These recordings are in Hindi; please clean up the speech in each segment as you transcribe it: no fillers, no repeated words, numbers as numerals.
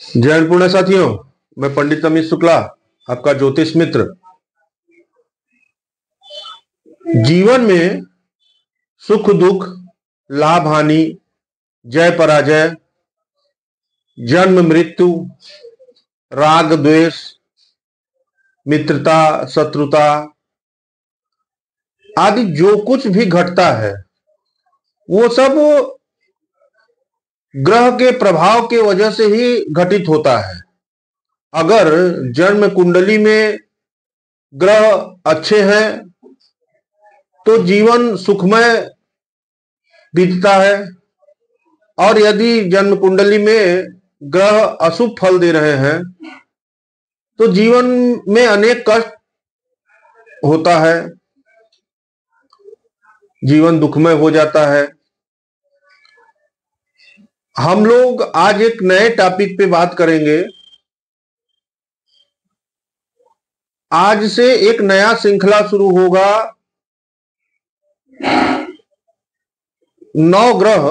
जय अन्नपूर्णा साथियों, मैं पंडित अमित शुक्ला, आपका ज्योतिष मित्र। जीवन में सुख दुख, लाभ हानि, जय पराजय, जन्म मृत्यु, राग द्वेष, मित्रता शत्रुता आदि जो कुछ भी घटता है वो सब ग्रह के प्रभाव के वजह से ही घटित होता है। अगर जन्म कुंडली में ग्रह अच्छे हैं तो जीवन सुखमय बीतता है, और यदि जन्म कुंडली में ग्रह अशुभ फल दे रहे हैं तो जीवन में अनेक कष्ट होता है, जीवन दुखमय हो जाता है। हम लोग आज एक नए टॉपिक पे बात करेंगे। आज से एक नया श्रृंखला शुरू होगा। 9 ग्रह,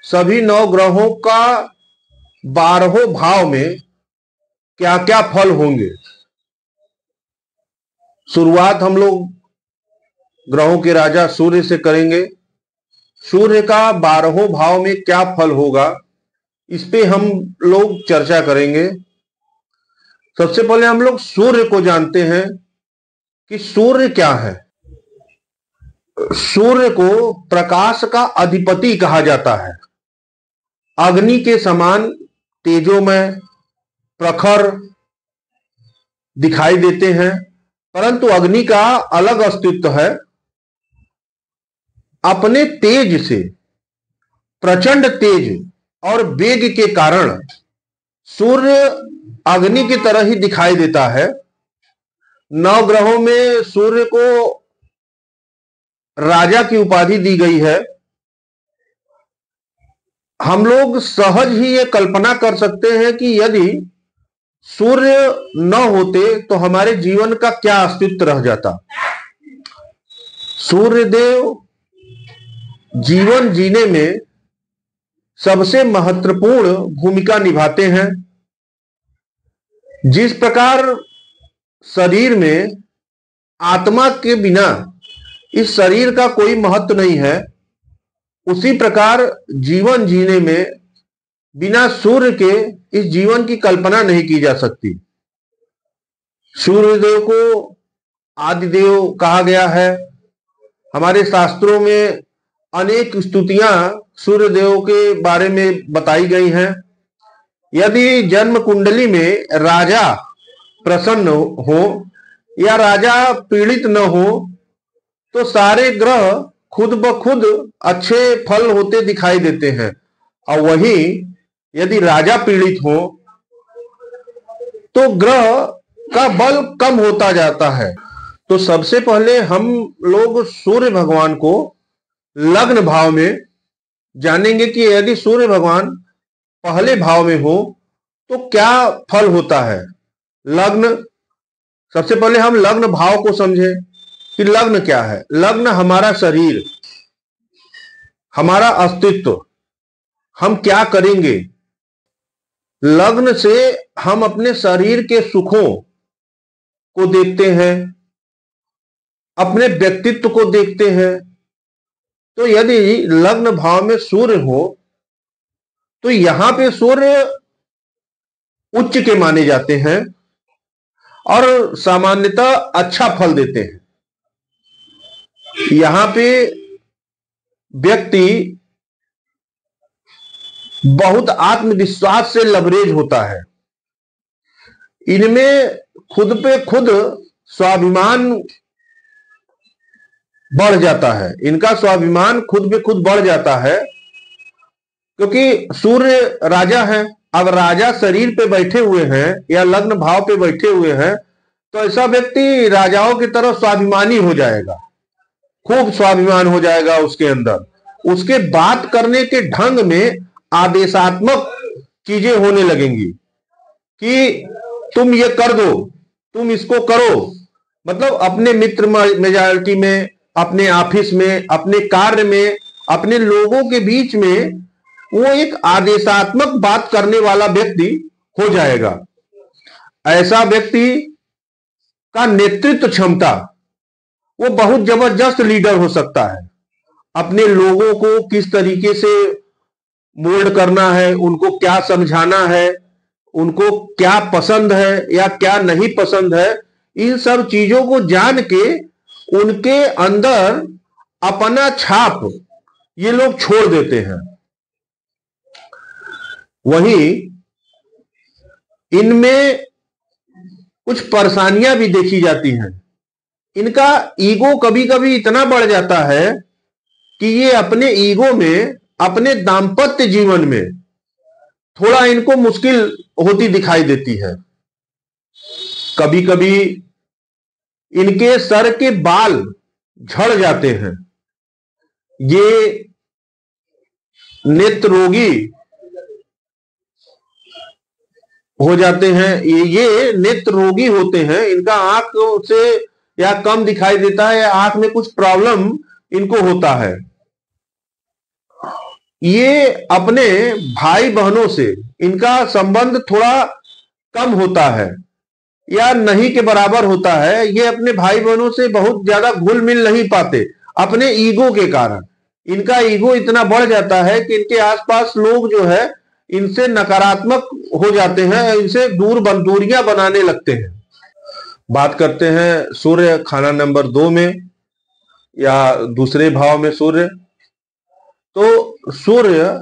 सभी 9 ग्रहों का 12 भाव में क्या क्या फल होंगे। शुरुआत हम लोग ग्रहों के राजा सूर्य से करेंगे। सूर्य का 12 भाव में क्या फल होगा, इस पे हम लोग चर्चा करेंगे। सबसे पहले हम लोग सूर्य को जानते हैं कि सूर्य क्या है। सूर्य को प्रकाश का अधिपति कहा जाता है। अग्नि के समान तेजोमय, प्रखर दिखाई देते हैं, परंतु अग्नि का अलग अस्तित्व है। अपने तेज से, प्रचंड तेज और वेग के कारण सूर्य अग्नि की तरह ही दिखाई देता है। 9 ग्रहों में सूर्य को राजा की उपाधि दी गई है। हम लोग सहज ही ये कल्पना कर सकते हैं कि यदि सूर्य न होते तो हमारे जीवन का क्या अस्तित्व रह जाता। सूर्य देव जीवन जीने में सबसे महत्वपूर्ण भूमिका निभाते हैं। जिस प्रकार शरीर में आत्मा के बिना इस शरीर का कोई महत्व नहीं है, उसी प्रकार जीवन जीने में बिना सूर्य के इस जीवन की कल्पना नहीं की जा सकती। सूर्यदेव को आदिदेव कहा गया है। हमारे शास्त्रों में अनेक स्तुतियां सूर्यदेव के बारे में बताई गई हैं। यदि जन्म कुंडली में राजा प्रसन्न हो या राजा पीड़ित न हो तो सारे ग्रह खुद ब खुद अच्छे फल होते दिखाई देते हैं, और वहीं यदि राजा पीड़ित हो तो ग्रह का बल कम होता जाता है। तो सबसे पहले हम लोग सूर्य भगवान को लग्न भाव में जानेंगे कि यदि सूर्य भगवान पहले भाव में हो तो क्या फल होता है। लग्न, सबसे पहले हम लग्न भाव को समझें कि लग्न क्या है। लग्न हमारा शरीर, हमारा अस्तित्व, हम क्या करेंगे। लग्न से हम अपने शरीर के सुखों को देखते हैं, अपने व्यक्तित्व को देखते हैं। तो यदि लग्न भाव में सूर्य हो तो यहां पे सूर्य उच्च के माने जाते हैं और सामान्यतः अच्छा फल देते हैं। यहां पे व्यक्ति बहुत आत्मविश्वास से लबरेज होता है। इनमें खुद पे खुद स्वाभिमान बढ़ जाता है। इनका स्वाभिमान खुद पे खुद बढ़ जाता है, क्योंकि सूर्य राजा है। अब राजा शरीर पे बैठे हुए हैं या लग्न भाव पे बैठे हुए हैं तो ऐसा व्यक्ति राजाओं की तरह स्वाभिमानी हो जाएगा, खूब स्वाभिमान हो जाएगा उसके अंदर। उसके बात करने के ढंग में आदेशात्मक चीजें होने लगेंगी कि तुम ये कर दो, तुम इसको करो। मतलब अपने मित्र मेजॉरिटी में, अपने ऑफिस में, अपने कार्य में, अपने लोगों के बीच में वो एक आदेशात्मक बात करने वाला व्यक्ति हो जाएगा। ऐसा व्यक्ति का नेतृत्व क्षमता, वो बहुत जबरदस्त लीडर हो सकता है। अपने लोगों को किस तरीके से मोल्ड करना है, उनको क्या समझाना है, उनको क्या पसंद है या क्या नहीं पसंद है, इन सब चीजों को जान के उनके अंदर अपना छाप ये लोग छोड़ देते हैं। वहीं इनमें कुछ परेशानियां भी देखी जाती हैं। इनका ईगो कभी कभी इतना बढ़ जाता है कि ये अपने ईगो में, अपने दाम्पत्य जीवन में थोड़ा इनको मुश्किल होती दिखाई देती है। कभी कभी इनके सर के बाल झड़ जाते हैं। ये नेत्र रोगी हो जाते हैं। ये नेत्र रोगी होते हैं। इनका आंख से या कम दिखाई देता है या आंख में कुछ प्रॉब्लम इनको होता है। ये अपने भाई बहनों से इनका संबंध थोड़ा कम होता है या नहीं के बराबर होता है। ये अपने भाई बहनों से बहुत ज्यादा घुल मिल नहीं पाते अपने ईगो के कारण। इनका ईगो इतना बढ़ जाता है कि इनके आसपास लोग जो है इनसे नकारात्मक हो जाते हैं, इनसे दूरियां बनाने लगते हैं। बात करते हैं सूर्य खाना नंबर 2 में या दूसरे भाव में सूर्य। तो सूर्य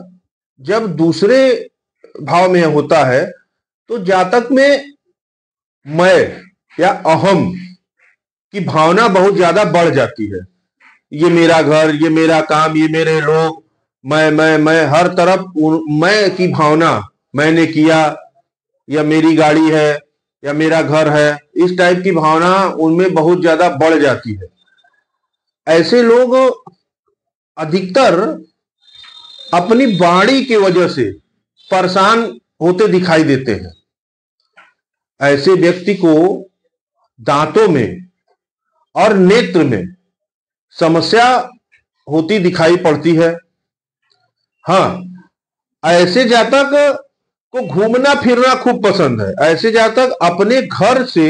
जब दूसरे भाव में होता है तो जातक में मैं या अहम की भावना बहुत ज्यादा बढ़ जाती है। ये मेरा घर, ये मेरा काम, ये मेरे लोग, मैं हर तरफ मैं की भावना, मैंने किया, या मेरी गाड़ी है या मेरा घर है, इस टाइप की भावना उनमें बहुत ज्यादा बढ़ जाती है। ऐसे लोग अधिकतर अपनी वाणी की वजह से परेशान होते दिखाई देते हैं। ऐसे व्यक्ति को दांतों में और नेत्र में समस्या होती दिखाई पड़ती है। हाँ, ऐसे जातक को घूमना फिरना खूब पसंद है। ऐसे जातक अपने घर से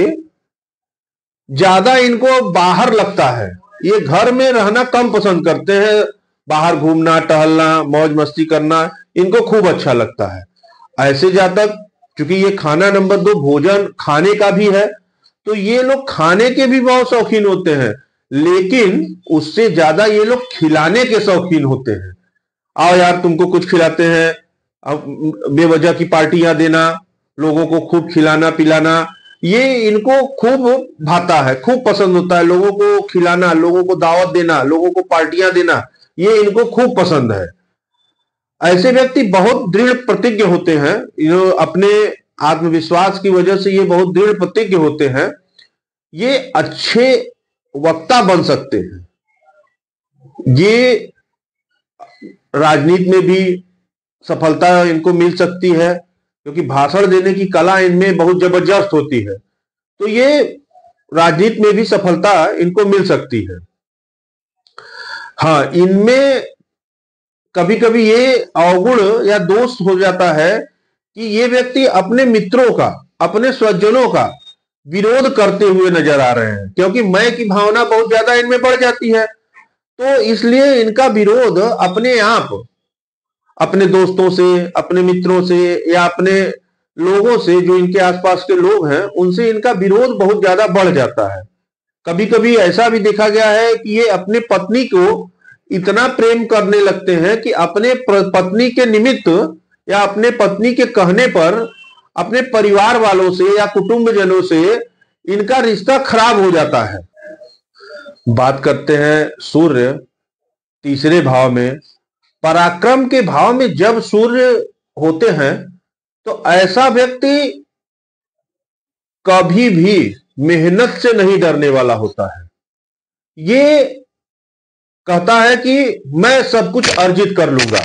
ज्यादा इनको बाहर लगता है। ये घर में रहना कम पसंद करते हैं। बाहर घूमना, टहलना, मौज मस्ती करना इनको खूब अच्छा लगता है। ऐसे जातक, क्योंकि ये खाना नंबर 2 भोजन खाने का भी है, तो ये लोग खाने के भी बहुत शौकीन होते हैं, लेकिन उससे ज्यादा ये लोग खिलाने के शौकीन होते हैं। आओ यार तुमको कुछ खिलाते हैं, अब बेवजह की पार्टियां देना, लोगों को खूब खिलाना पिलाना, ये इनको खूब भाता है, खूब पसंद होता है। लोगों को खिलाना, लोगों को दावत देना, लोगों को पार्टियां देना, ये इनको खूब पसंद है। ऐसे व्यक्ति बहुत दृढ़ प्रतिज्ञ होते हैं। अपने आत्मविश्वास की वजह से ये बहुत दृढ़ प्रतिज्ञ होते हैं। ये अच्छे वक्ता बन सकते हैं। ये राजनीति में भी सफलता इनको मिल सकती है, क्योंकि भाषण देने की कला इनमें बहुत जबरदस्त होती है। तो ये राजनीति में भी सफलता इनको मिल सकती है। हाँ, इनमें कभी कभी ये अवगुण या दोष हो जाता है कि ये व्यक्ति अपने मित्रों का, अपने स्वजनों का विरोध करते हुए नजर आ रहे हैं, क्योंकि मैं की भावना बहुत ज्यादा इनमें बढ़ जाती है। तो इसलिए इनका विरोध अपने आप, अपने दोस्तों से, अपने मित्रों से या अपने लोगों से, जो इनके आसपास के लोग हैं, उनसे इनका विरोध बहुत ज्यादा बढ़ जाता है। कभी कभी ऐसा भी देखा गया है कि ये अपने पत्नी को इतना प्रेम करने लगते हैं कि अपने पत्नी के निमित्त या अपने पत्नी के कहने पर अपने परिवार वालों से या कुटुंबजनों से इनका रिश्ता खराब हो जाता है। बात करते हैं सूर्य तीसरे भाव में। पराक्रम के भाव में जब सूर्य होते हैं तो ऐसा व्यक्ति कभी भी मेहनत से नहीं डरने वाला होता है। ये कहता है कि मैं सब कुछ अर्जित कर लूंगा,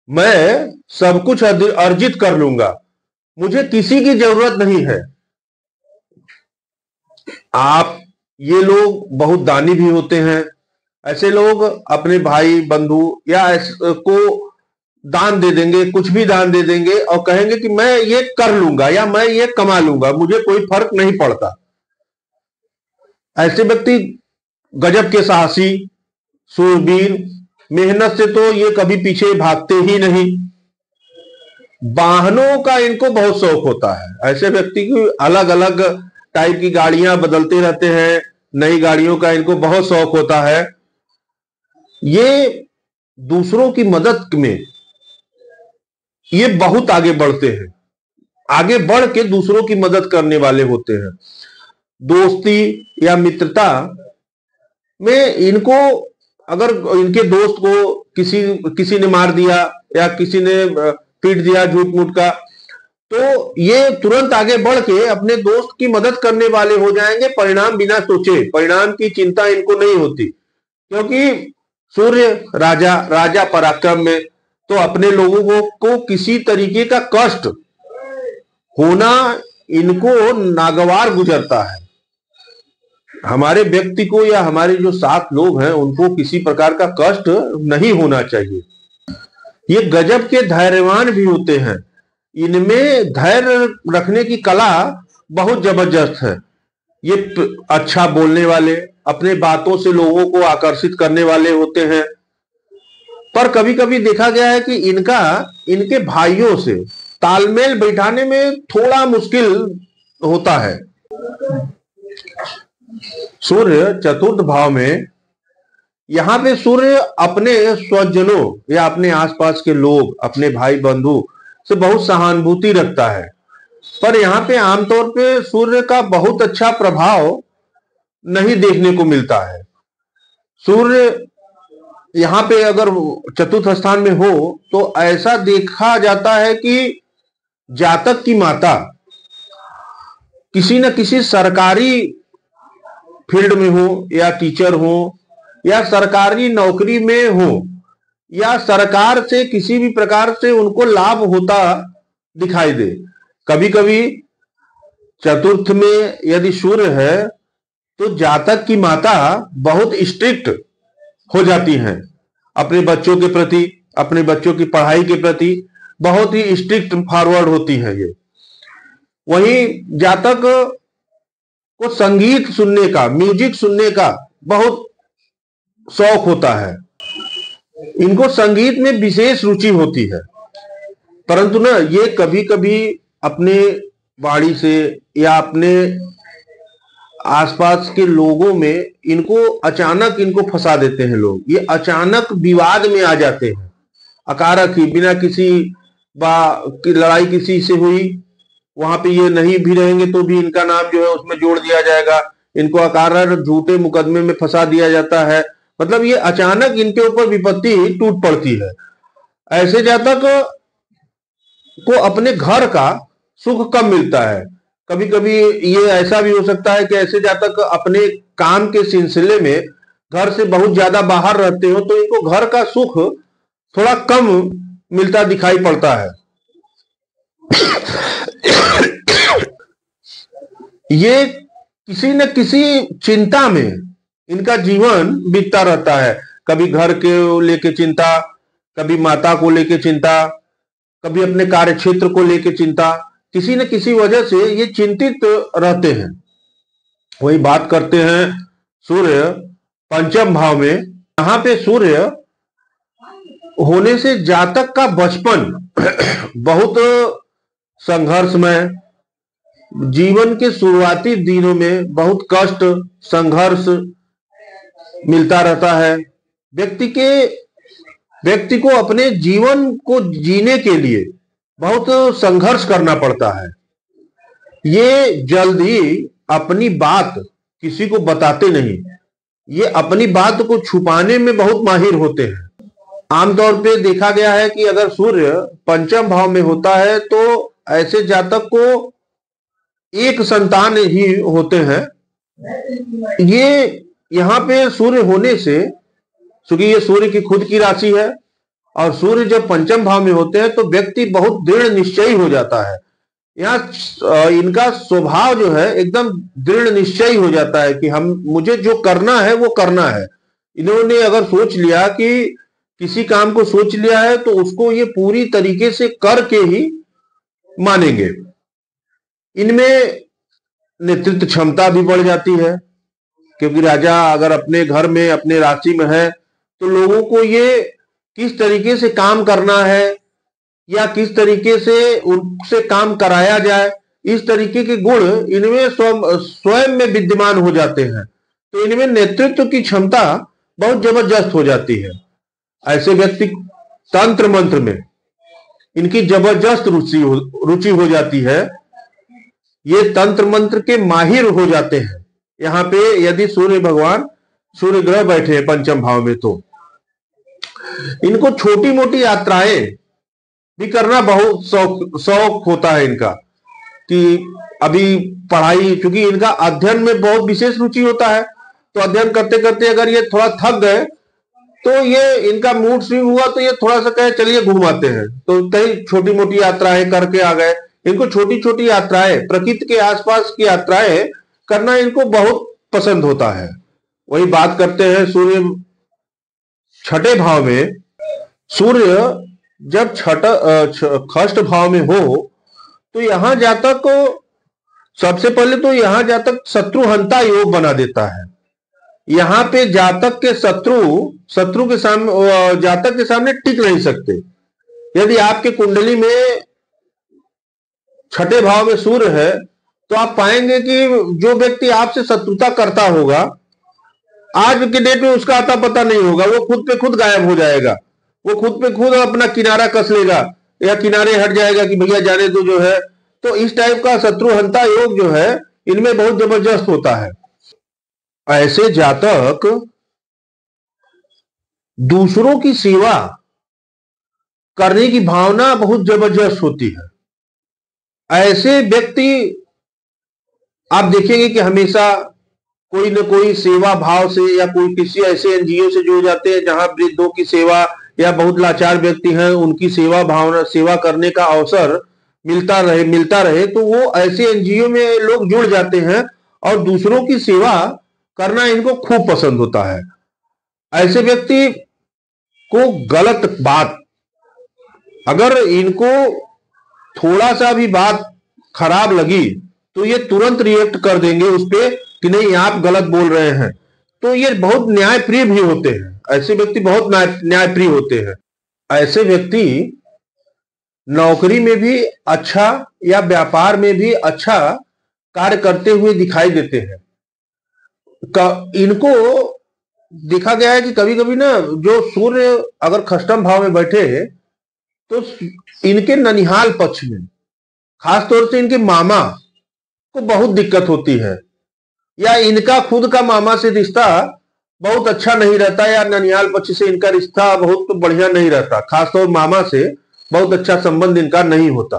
मैं सब कुछ अर्जित कर लूंगा, मुझे किसी की जरूरत नहीं है। आप, ये लोग बहुत दानी भी होते हैं। ऐसे लोग अपने भाई बंधु या को दान दे देंगे, कुछ भी दान दे देंगे और कहेंगे कि मैं ये कर लूंगा या मैं ये कमा लूंगा, मुझे कोई फर्क नहीं पड़ता। ऐसे व्यक्ति गजब के साहसी, सूरवीर, मेहनत से तो ये कभी पीछे भागते ही नहीं। वाहनों का इनको बहुत शौक होता है। ऐसे व्यक्ति की अलग अलग टाइप की गाड़ियां बदलते रहते हैं, नई गाड़ियों का इनको बहुत शौक होता है। ये दूसरों की मदद में ये बहुत आगे बढ़ते हैं, आगे बढ़ के दूसरों की मदद करने वाले होते हैं। दोस्ती या मित्रता में इनको, अगर इनके दोस्त को किसी ने मार दिया या किसी ने पीट दिया झूठ मूठ का, तो ये तुरंत आगे बढ़ के अपने दोस्त की मदद करने वाले हो जाएंगे, परिणाम बिना सोचे। परिणाम की चिंता इनको नहीं होती, क्योंकि सूर्य राजा, राजा पराक्रम में, तो अपने लोगों को किसी तरीके का कष्ट होना इनको नागवार गुजरता है। हमारे व्यक्ति को या हमारे जो साथ लोग हैं उनको किसी प्रकार का कष्ट नहीं होना चाहिए। ये गजब के धैर्यवान भी होते हैं, इनमें धैर्य रखने की कला बहुत जबरदस्त है। ये अच्छा बोलने वाले, अपने बातों से लोगों को आकर्षित करने वाले होते हैं। पर कभी कभी देखा गया है कि इनके भाइयों से तालमेल बैठाने में थोड़ा मुश्किल होता है। सूर्य चतुर्थ भाव में, यहां पे सूर्य अपने स्वजनों या अपने आसपास के लोग, अपने भाई बंधु से बहुत सहानुभूति रखता है। पर यहाँ पे आमतौर पे सूर्य का बहुत अच्छा प्रभाव नहीं देखने को मिलता है। सूर्य यहाँ पे अगर चतुर्थ स्थान में हो तो ऐसा देखा जाता है कि जातक की माता किसी न किसी सरकारी फील्ड में हो, या टीचर हो, या सरकारी नौकरी में हो, या सरकार से किसी भी प्रकार से उनको लाभ होता दिखाई दे। कभी कभी चतुर्थ में यदि सूर्य है तो जातक की माता बहुत स्ट्रिक्ट हो जाती हैं अपने बच्चों के प्रति, अपने बच्चों की पढ़ाई के प्रति बहुत ही स्ट्रिक्ट फॉरवर्ड होती हैं ये। वहीं जातक को संगीत सुनने का, म्यूजिक सुनने का बहुत शौक होता है, इनको संगीत में विशेष रुचि होती है। परंतु ना ये कभी कभी अपने वाणी से या अपने आसपास के लोगों में इनको फंसा देते हैं लोग। ये अचानक विवाद में आ जाते हैं, अकारक ही, बिना किसी की लड़ाई किसी से हुई, वहां पे ये नहीं भी रहेंगे तो भी इनका नाम जो है उसमें जोड़ दिया जाएगा, इनको अकारक झूठे मुकदमे में फंसा दिया जाता है। मतलब ये अचानक इनके ऊपर विपत्ति टूट पड़ती है। ऐसे जातक को अपने घर का सुख कम मिलता है। कभी कभी ये ऐसा भी हो सकता है कि ऐसे जातक अपने काम के सिलसिले में घर से बहुत ज्यादा बाहर रहते हो तो इनको घर का सुख थोड़ा कम मिलता दिखाई पड़ता है। ये किसी न किसी चिंता में इनका जीवन बीतता रहता है। कभी घर के लेके चिंता, कभी माता को लेके चिंता, कभी अपने कार्य क्षेत्र को लेके चिंता, किसी न किसी वजह से ये चिंतित रहते हैं। वही बात करते हैं सूर्य पंचम भाव में। यहां पे सूर्य होने से जातक का बचपन बहुत संघर्षमय, जीवन के शुरुआती दिनों में बहुत कष्ट, संघर्ष मिलता रहता है। व्यक्ति को अपने जीवन को जीने के लिए बहुत संघर्ष करना पड़ता है। ये जल्दी अपनी बात किसी को बताते नहीं, ये अपनी बात को छुपाने में बहुत माहिर होते हैं। आमतौर पे देखा गया है कि अगर सूर्य पंचम भाव में होता है तो ऐसे जातक को एक संतान ही होते हैं। ये यहाँ पे सूर्य होने से, क्योंकि ये सूर्य की खुद की राशि है, और सूर्य जब पंचम भाव में होते हैं तो व्यक्ति बहुत दृढ़ निश्चयी हो जाता है। यहाँ इनका स्वभाव जो है एकदम दृढ़ निश्चयी हो जाता है कि मुझे जो करना है वो करना है। इन्होंने अगर सोच लिया कि किसी काम को सोच लिया है तो उसको ये पूरी तरीके से करके ही मानेंगे। इनमें नेतृत्व क्षमता भी बढ़ जाती है, क्योंकि राजा अगर अपने घर में अपने राशि में है तो लोगों को ये किस तरीके से काम करना है या किस तरीके से उनसे काम कराया जाए, इस तरीके के गुण इनमें स्वयं में विद्यमान हो जाते हैं। तो इनमें नेतृत्व की क्षमता बहुत जबरदस्त हो जाती है। ऐसे व्यक्ति तंत्र मंत्र में इनकी जबरदस्त रुचि हो जाती है। ये तंत्र मंत्र के माहिर हो जाते हैं। यहाँ पे यदि सूर्य भगवान, सूर्य ग्रह बैठे हैं पंचम भाव में, तो इनको छोटी मोटी यात्राएं भी करना बहुत शौक होता है इनका। कि अभी पढ़ाई, क्योंकि इनका अध्ययन में बहुत विशेष रुचि होता है, तो अध्ययन करते करते अगर ये थोड़ा थक गए तो ये इनका मूड स्विंग हुआ तो ये थोड़ा सा कहे चलिए घूमाते हैं, तो कई छोटी मोटी यात्राएं करके आ गए। इनको छोटी छोटी यात्राएं, प्रकृति के आसपास की यात्राएं करना इनको बहुत पसंद होता है। वही बात करते हैं सूर्य छठे भाव में। सूर्य जब षष्ठ भाव में हो तो यहां जातक को सबसे पहले तो यहां जातक शत्रुहंता योग बना देता है। यहां पे जातक के शत्रु के सामने, जातक के सामने टिक नहीं सकते। यदि आपके कुंडली में छठे भाव में सूर्य है तो आप पाएंगे कि जो व्यक्ति आपसे शत्रुता करता होगा, आज के डेट में उसका आता पता नहीं होगा, वो खुद पे खुद गायब हो जाएगा। वो खुद पे खुद अपना किनारा कस लेगा या किनारे हट जाएगा कि भैया जाने दो जो है। तो इस टाइप का शत्रुहंता योग जो है इनमें बहुत जबरदस्त होता है। ऐसे जातक दूसरों की सेवा करने की भावना बहुत जबरदस्त होती है। ऐसे व्यक्ति आप देखेंगे कि हमेशा कोई न कोई सेवा भाव से या कोई किसी ऐसे एनजीओ से जुड़ जाते हैं जहां वृद्धों की सेवा या बहुत लाचार व्यक्ति हैं उनकी सेवा करने का अवसर मिलता रहे तो वो ऐसे एनजीओ में लोग जुड़ जाते हैं और दूसरों की सेवा करना इनको खूब पसंद होता है। ऐसे व्यक्ति को गलत बात, अगर इनको थोड़ा सा भी बात खराब लगी तो ये तुरंत रिएक्ट कर देंगे उस पर कि नहीं आप गलत बोल रहे हैं। तो ये बहुत न्यायप्रिय भी होते हैं। ऐसे व्यक्ति बहुत न्यायप्रिय होते हैं। ऐसे व्यक्ति नौकरी में भी अच्छा या व्यापार में भी अच्छा कार्य करते हुए दिखाई देते हैं। इनको देखा गया है कि कभी कभी ना जो सूर्य अगर खष्टम भाव में बैठे तो इनके ननिहाल पक्ष में खासतौर से इनके मामा को बहुत दिक्कत होती है, या इनका खुद का मामा से रिश्ता बहुत अच्छा नहीं रहता, या ननिहाल पक्ष से इनका रिश्ता बहुत बढ़िया नहीं रहता, खासतौर मामा से बहुत अच्छा संबंध इनका नहीं होता।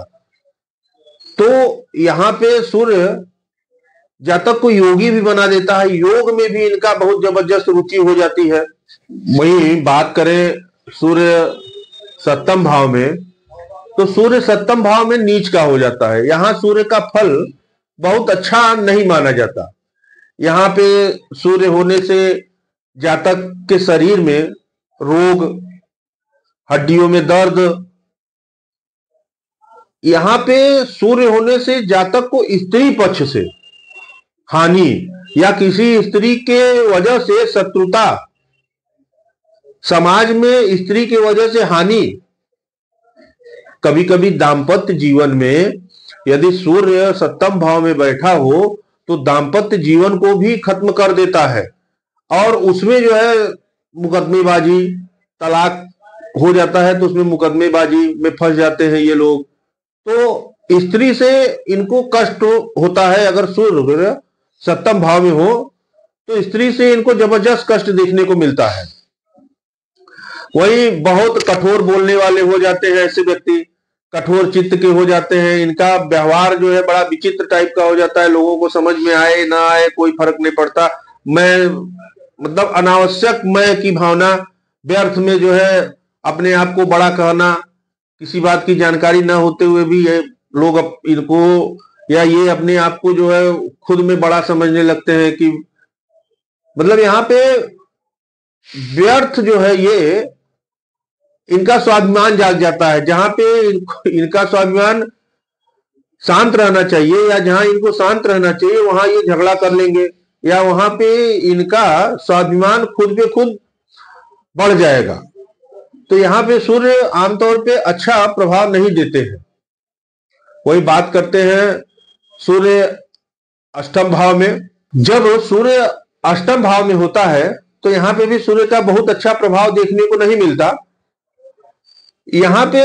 तो यहाँ पे सूर्य जातक को योगी भी बना देता है। योग में भी इनका बहुत जबरदस्त रुचि हो जाती है। वही बात करें सूर्य सप्तम भाव में, तो सूर्य सप्तम भाव में नीच का हो जाता है। यहां सूर्य का फल बहुत अच्छा नहीं माना जाता। यहाँ पे सूर्य होने से जातक के शरीर में रोग, हड्डियों में दर्द, यहाँ पे सूर्य होने से जातक को स्त्री पक्ष से हानि या किसी स्त्री के वजह से शत्रुता, समाज में स्त्री की वजह से हानि, कभी कभी दाम्पत्य जीवन में यदि सूर्य सप्तम भाव में बैठा हो तो दाम्पत्य जीवन को भी खत्म कर देता है और उसमें जो है मुकदमेबाजी, तलाक हो जाता है तो उसमें मुकदमेबाजी में फंस जाते हैं ये लोग। तो स्त्री से इनको कष्ट होता है। अगर सूर्य सप्तम भाव में हो तो स्त्री से इनको जबरदस्त कष्ट देखने को मिलता है। वही बहुत कठोर बोलने वाले हो जाते हैं। ऐसे व्यक्ति कठोर चित्त के हो जाते हैं। इनका व्यवहार जो है बड़ा विचित्र टाइप का हो जाता है। लोगों को समझ में आए ना आए कोई फर्क नहीं पड़ता। मैं मतलब अनावश्यक मैं की भावना, व्यर्थ में जो है अपने आप को बड़ा कहना, किसी बात की जानकारी ना होते हुए भी ये लोग इनको या ये अपने आप को जो है खुद में बड़ा समझने लगते हैं कि मतलब यहाँ पे व्यर्थ जो है ये इनका स्वाभिमान जाग जाता है। जहां पे इनका स्वाभिमान शांत रहना चाहिए या जहां इनको शांत रहना चाहिए वहां ये झगड़ा कर लेंगे, या वहां पे इनका स्वाभिमान खुद पे खुद बढ़ जाएगा। तो यहाँ पे सूर्य आमतौर पे अच्छा प्रभाव नहीं देते हैं। वही बात करते हैं सूर्य अष्टम भाव में। जब सूर्य अष्टम भाव में होता है तो यहाँ पे भी सूर्य का बहुत अच्छा प्रभाव देखने को नहीं मिलता। यहाँ पे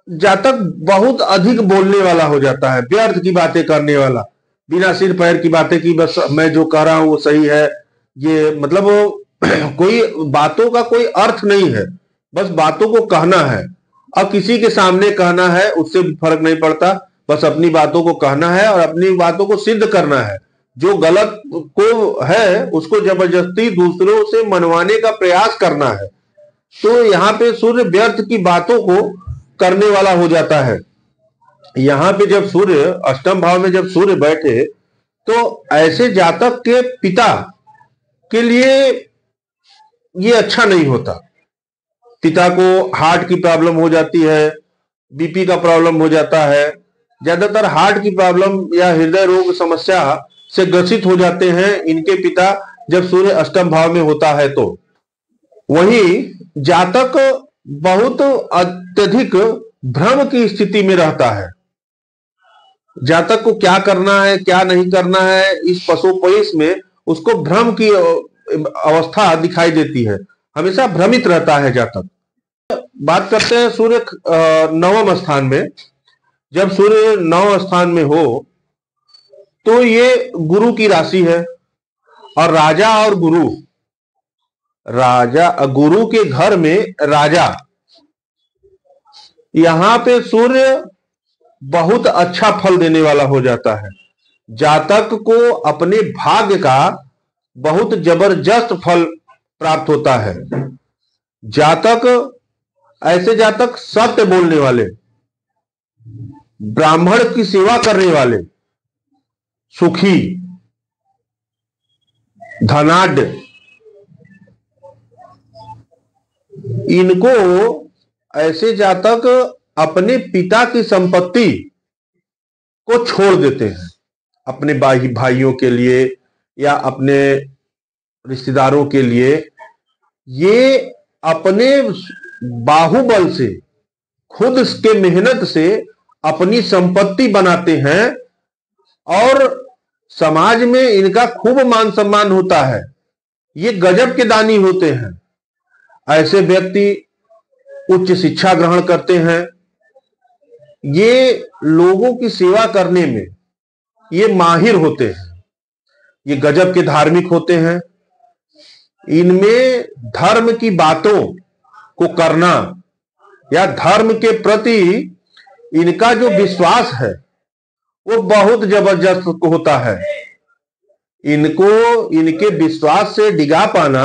जातक बहुत अधिक बोलने वाला हो जाता है, व्यर्थ की बातें करने वाला, बिना सिर पैर की बातें की बस मैं जो कह रहा हूं वो सही है, ये मतलब कोई बातों का कोई अर्थ नहीं है, बस बातों को कहना है। अब किसी के सामने कहना है उससे फर्क नहीं पड़ता, बस अपनी बातों को कहना है और अपनी बातों को सिद्ध करना है। जो गलत को है उसको जबरदस्ती दूसरों से मनवाने का प्रयास करना है। तो यहाँ पे सूर्य व्यर्थ की बातों को करने वाला हो जाता है। यहाँ पे जब सूर्य अष्टम भाव में जब सूर्य बैठे तो ऐसे जातक के पिता के लिए ये अच्छा नहीं होता। पिता को हार्ट की प्रॉब्लम हो जाती है, बीपी का प्रॉब्लम हो जाता है। ज्यादातर हार्ट की प्रॉब्लम या हृदय रोग समस्या से ग्रसित हो जाते हैं इनके पिता जब सूर्य अष्टम भाव में होता है। तो वही जातक बहुत अत्यधिक भ्रम की स्थिति में रहता है। जातक को क्या करना है क्या नहीं करना है इस पसोपेश में उसको भ्रम की अवस्था दिखाई देती है, हमेशा भ्रमित रहता है जातक। बात करते हैं सूर्य नवम स्थान में। जब सूर्य नवम स्थान में हो तो ये गुरु की राशि है, और राजा और गुरु, राजा गुरु के घर में राजा, यहां पे सूर्य बहुत अच्छा फल देने वाला हो जाता है। जातक को अपने भाग्य का बहुत जबरदस्त फल प्राप्त होता है। जातक, ऐसे जातक सत्य बोलने वाले, ब्राह्मण की सेवा करने वाले, सुखी, धनाढ्य, इनको ऐसे जातक अपने पिता की संपत्ति को छोड़ देते हैं अपने भाइयों के लिए या अपने रिश्तेदारों के लिए। ये अपने बाहुबल से, खुद के मेहनत से अपनी संपत्ति बनाते हैं और समाज में इनका खूब मान सम्मान होता है। ये गजब के दानी होते हैं। ऐसे व्यक्ति उच्च शिक्षा ग्रहण करते हैं। ये लोगों की सेवा करने में ये माहिर होते हैं। ये गजब के धार्मिक होते हैं। इनमें धर्म की बातों को करना या धर्म के प्रति इनका जो विश्वास है वो बहुत जबरदस्त होता है। इनको इनके विश्वास से डिगा पाना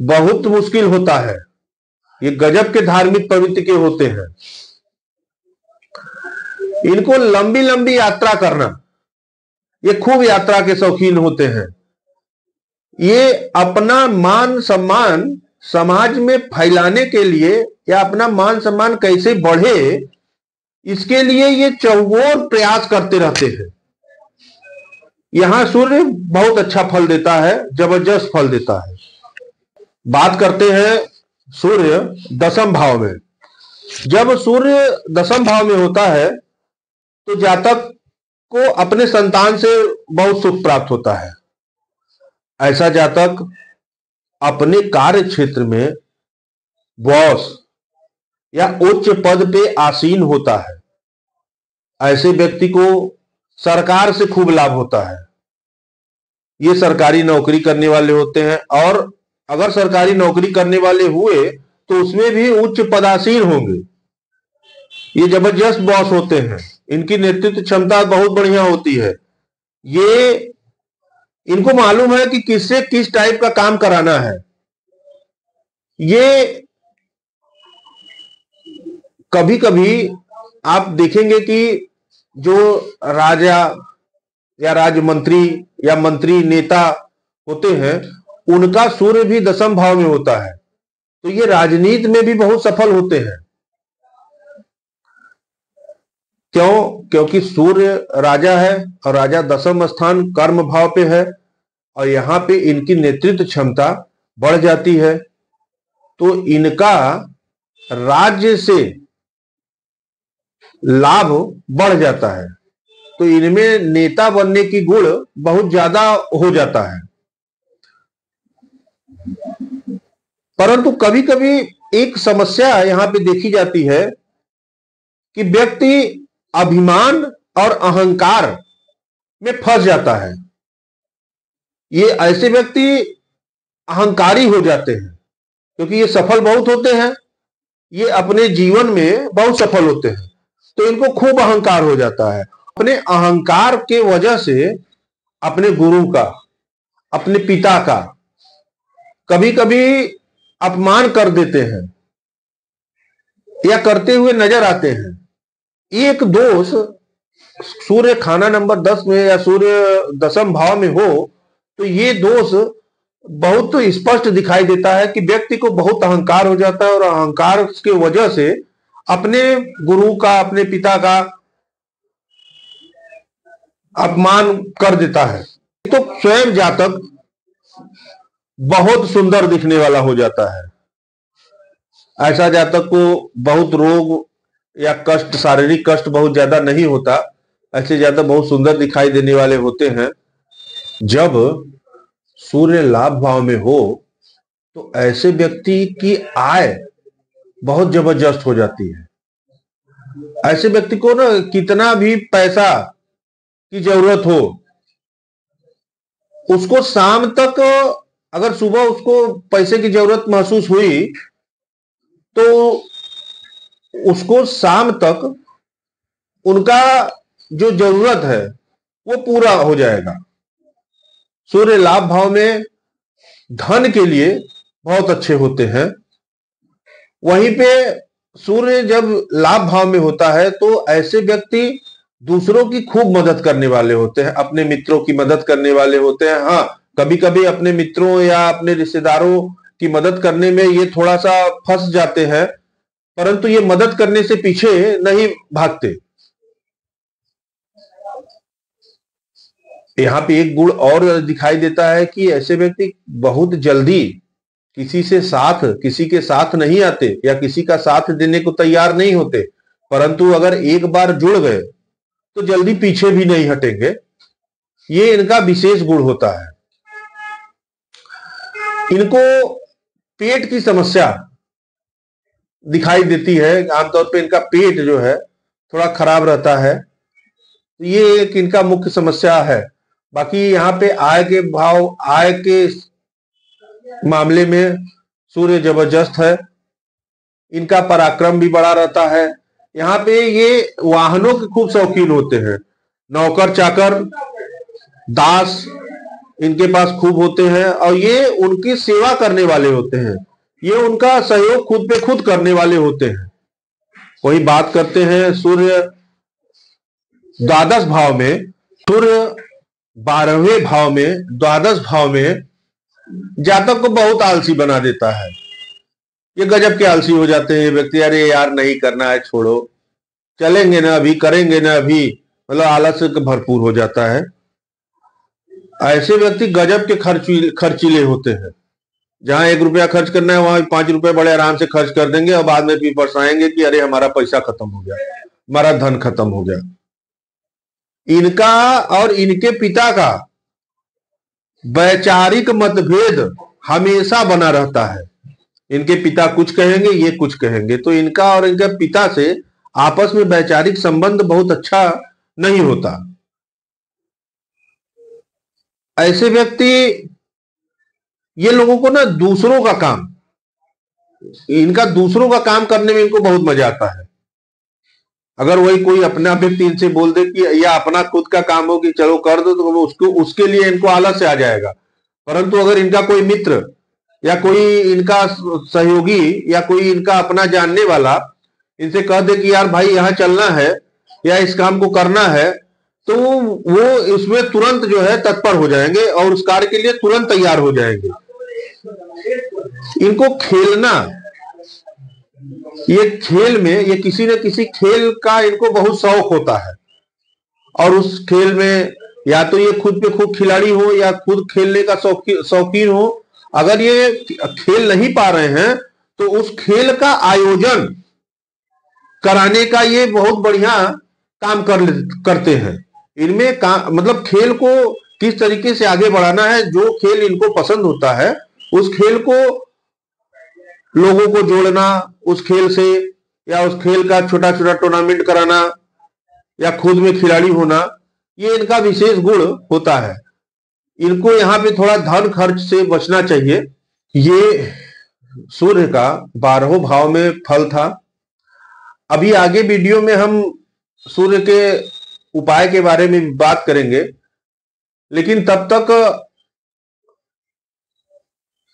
बहुत मुश्किल होता है। ये गजब के धार्मिक प्रवृत्ति के होते हैं। इनको लंबी लंबी यात्रा करना, ये खूब यात्रा के शौकीन होते हैं। ये अपना मान सम्मान समाज में फैलाने के लिए या अपना मान सम्मान कैसे बढ़े इसके लिए ये चौबोर प्रयास करते रहते हैं। यहां सूर्य बहुत अच्छा फल देता है, जबरदस्त फल देता है। बात करते हैं सूर्य दसम भाव में। जब सूर्य दसम भाव में होता है तो जातक को अपने संतान से बहुत सुख प्राप्त होता है। ऐसा जातक अपने कार्य क्षेत्र में बॉस या उच्च पद पे आसीन होता है। ऐसे व्यक्ति को सरकार से खूब लाभ होता है। ये सरकारी नौकरी करने वाले होते हैं, और अगर सरकारी नौकरी करने वाले हुए तो उसमें भी उच्च पदासीन होंगे। ये जबरदस्त बॉस होते हैं। इनकी नेतृत्व क्षमता बहुत बढ़िया होती है। ये इनको मालूम है कि किससे किस टाइप का काम कराना है। ये कभी कभी आप देखेंगे कि जो राजा या राजमंत्री या मंत्री नेता होते हैं उनका सूर्य भी दसम भाव में होता है। तो ये राजनीति में भी बहुत सफल होते हैं। क्यों? क्योंकि सूर्य राजा है और राजा दशम स्थान कर्म भाव पे है, और यहां पे इनकी नेतृत्व क्षमता बढ़ जाती है, तो इनका राज्य से लाभ बढ़ जाता है, तो इनमें नेता बनने की गुण बहुत ज्यादा हो जाता है। परंतु कभी कभी एक समस्या यहां पे देखी जाती है कि व्यक्ति अभिमान और अहंकार में फंस जाता है। ये ऐसे व्यक्ति अहंकारी हो जाते हैं, क्योंकि ये सफल बहुत होते हैं, ये अपने जीवन में बहुत सफल होते हैं, तो इनको खूब अहंकार हो जाता है। अपने अहंकार के वजह से अपने गुरु का, अपने पिता का कभी कभी अपमान कर देते हैं या करते हुए नजर आते हैं। एक दोष सूर्य खाना नंबर 10 में या सूर्य दशम भाव में हो तो ये दोष बहुत स्पष्ट दिखाई देता है कि व्यक्ति को बहुत अहंकार हो जाता है, और अहंकार की वजह से अपने गुरु का, अपने पिता का अपमान कर देता है। तो स्वयं जातक बहुत सुंदर दिखने वाला हो जाता है। ऐसा जातक को बहुत रोग या कष्ट, शारीरिक कष्ट बहुत ज्यादा नहीं होता। ऐसे जातक बहुत सुंदर दिखाई देने वाले होते हैं। जब सूर्य लाभ भाव में हो तो ऐसे व्यक्ति की आय बहुत जबरदस्त हो जाती है। ऐसे व्यक्ति को ना कितना भी पैसा की जरूरत हो, उसको शाम तक, अगर सुबह उसको पैसे की जरूरत महसूस हुई तो उसको शाम तक उनका जो जरूरत है वो पूरा हो जाएगा। सूर्य लाभ भाव में धन के लिए बहुत अच्छे होते हैं। वहीं पे सूर्य जब लाभ भाव में होता है तो ऐसे व्यक्ति दूसरों की खूब मदद करने वाले होते हैं, अपने मित्रों की मदद करने वाले होते हैं। हाँ, कभी कभी अपने मित्रों या अपने रिश्तेदारों की मदद करने में ये थोड़ा सा फंस जाते हैं, परंतु ये मदद करने से पीछे नहीं भागते। यहाँ पे एक गुण और दिखाई देता है कि ऐसे व्यक्ति बहुत जल्दी किसी के साथ नहीं आते या किसी का साथ देने को तैयार नहीं होते, परंतु अगर एक बार जुड़ गए तो जल्दी पीछे भी नहीं हटेंगे। ये इनका विशेष गुण होता है। इनको पेट की समस्या दिखाई देती है। आमतौर पे इनका पेट जो है थोड़ा खराब रहता है, ये एक इनका मुख्य समस्या है। बाकी यहाँ पे आय के भाव, आय के मामले में सूर्य जबरदस्त है। इनका पराक्रम भी बड़ा रहता है। यहाँ पे ये वाहनों के खूब शौकीन होते हैं। नौकर चाकर, दास इनके पास खूब होते हैं, और ये उनकी सेवा करने वाले होते हैं। ये उनका सहयोग खुद पे खुद करने वाले होते हैं। वही बात करते हैं सूर्य द्वादश भाव में, सूर्य 12वें भाव में, द्वादश भाव में जातक को बहुत आलसी बना देता है। ये गजब के आलसी हो जाते हैं व्यक्ति। अरे यार नहीं करना है, छोड़ो, चलेंगे ना अभी, करेंगे ना अभी, मतलब आलस से भरपूर हो जाता है। ऐसे व्यक्ति गजब के खर्चीले होते हैं। जहां 1 रुपया खर्च करना है वहां 5 रुपए बड़े आराम से खर्च कर देंगे, और बाद में फिर पछताएंगे कि अरे हमारा पैसा खत्म हो गया, हमारा धन खत्म हो गया। इनका और इनके पिता का वैचारिक मतभेद हमेशा बना रहता है। इनके पिता कुछ कहेंगे, ये कुछ कहेंगे, तो इनका और इनके पिता से आपस में वैचारिक संबंध बहुत अच्छा नहीं होता। ऐसे व्यक्ति, ये लोगों को ना दूसरों का काम, इनका दूसरों का काम करने में इनको बहुत मजा आता है। अगर वही कोई अपना व्यक्ति इनसे बोल दे कि या अपना खुद का काम हो कि चलो कर दो, तो उसके लिए इनको आलस से आ जाएगा। परंतु अगर इनका कोई मित्र या कोई इनका सहयोगी या कोई इनका अपना जानने वाला इनसे कह दे कि यार भाई यहाँ चलना है या इस काम को करना है, तो वो इसमें तुरंत जो है तत्पर हो जाएंगे और उस कार्य के लिए तुरंत तैयार हो जाएंगे। इनको खेलना, ये खेल में, ये किसी न किसी खेल का इनको बहुत शौक होता है, और उस खेल में या तो ये खुद पे खुद खिलाड़ी हो या खुद खेलने का शौकीन हो। अगर ये खेल नहीं पा रहे हैं तो उस खेल का आयोजन कराने का ये बहुत बढ़िया काम करते हैं। इनमें मतलब खेल को किस तरीके से आगे बढ़ाना है, जो खेल इनको पसंद होता है उस खेल को लोगों को जोड़ना उस खेल से, या उस खेल का छोटा छोटा टूर्नामेंट कराना, या खुद में खिलाड़ी होना, ये इनका विशेष गुण होता है। इनको यहाँ पे थोड़ा धन खर्च से बचना चाहिए। ये सूर्य का 12वें भाव में फल था। अभी आगे वीडियो में हम सूर्य के उपाय के बारे में बात करेंगे, लेकिन तब तक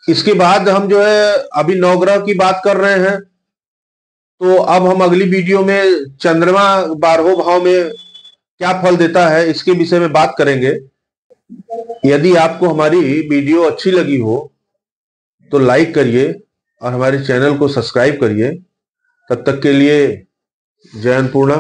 इसके बाद हम जो है अभी नवग्रह की बात कर रहे हैं, तो अब हम अगली वीडियो में चंद्रमा 12वें भाव में क्या फल देता है इसके विषय में बात करेंगे। यदि आपको हमारी वीडियो अच्छी लगी हो तो लाइक करिए और हमारे चैनल को सब्सक्राइब करिए। तब तक के लिए जय अन्नपूर्णा।